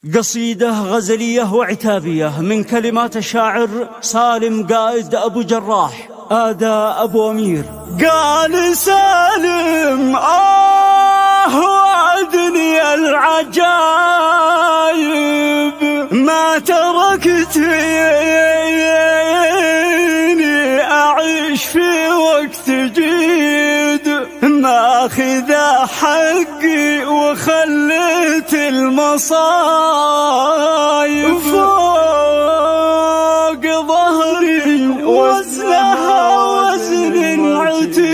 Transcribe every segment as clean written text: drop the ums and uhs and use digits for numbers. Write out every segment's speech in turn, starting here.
قصيدة غزلية وعتابية من كلمات الشاعر سالم قائد أبو جراح آداء أبو أمير. قال سالم وعدني العجايب ما تركتني أعيش في وقت جيد ماخذ حقي وخليت المصايب فوق ظهري وزنها وزن عتيد.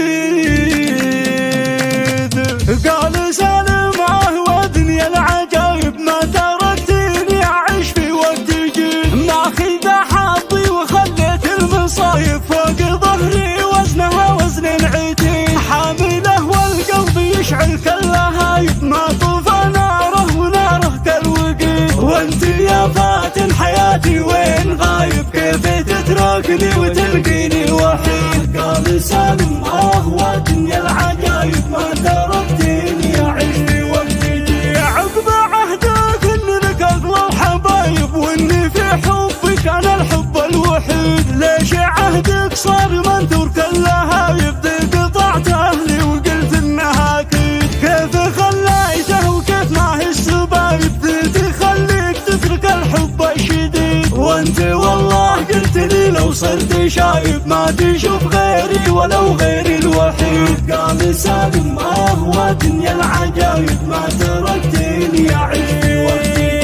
قال سالم عودني العجايب ما تركتني أعيش في وقت جيد ماخذ حظي وخليت المصايب فوق ظهري وزنها وزن عتيد. حامله والقلب يشعل كاللهايب ما طفى ناره وناره كالوقيد. وانت يا فاتن حياتي وين غايب كيف تتركني وتلقيني وحيد. قال سالم ودنيا العجايب ما تركتني أعيش في وقت جيد. عقب عهدك إن لك أغلى الحبايب وإني في حبك أنا الحب الوحيد. ليش عهدك صار منثور كاللهايب ذي قطعت أهلي وقلت إنها أكيد. كيف خليته وكيف ما هي السبايب ذي تخليك تترك الحب الشديد. وانت والله قلت لي لو صرت شايب ما تشوف غيري ولو غيري الوحيد. قال سالم ودنيا العجايب ما تركتني أعيش في وقتي.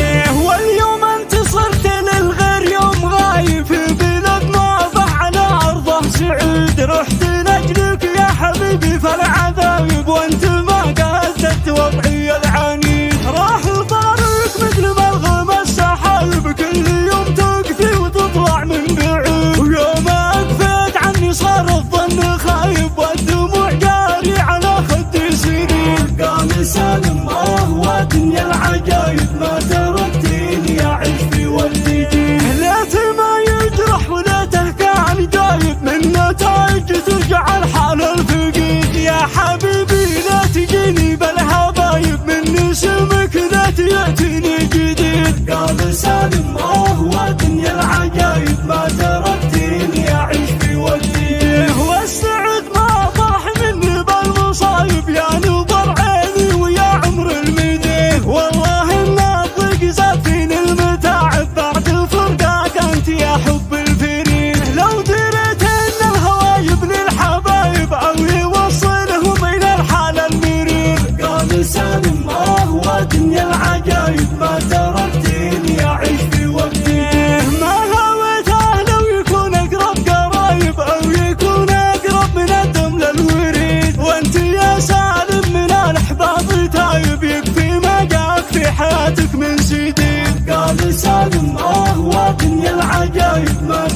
واليوم انت صرت للغير يوم غايب في بلد ما على أرضه سعيد. رحت لأجلك يا حبيبي فالعذايب وانت ما قصدت وضعي العنيد. راح طارق مثل ملغم السحايب كل يوم تقفي وتطلع من بعيد. ويوم أكفيت عني صار الظن خايب والدموع جاري على خدي سنين. قال سالم ودنيا العجايب ما تركتني أعيش في وقتي جيد. ليته ما يجرح وليته كان جايب من نتائج ترجع الحال الفقيد. يا حبيبي لا تجيني بالهبايب من اسمك لا تأتيني جديد. قال سالم ودنيا العجايب ما تركتني أعيش في وقتي. والسعد ما طاح مني بالمصايب يا نظر عيني ويا عمر المدين. والله الناطق زاد فيني المتاعب بعد فرقاك انت يا حب الفريد. لو دريت ان الهوايب للحبايب او يوصلهم الى الحال المرير. قال سالم ودنيا العجايب ما تركتني أعيش في وقتي. ما هويته لو يكون أقرب قرايب أو يكون أقرب من الدم للوريد. وانت يا سالم من الأحباط تايب يكفي ما جاك في حياتك من سيدي. قال سالم ودنيا العجايب ما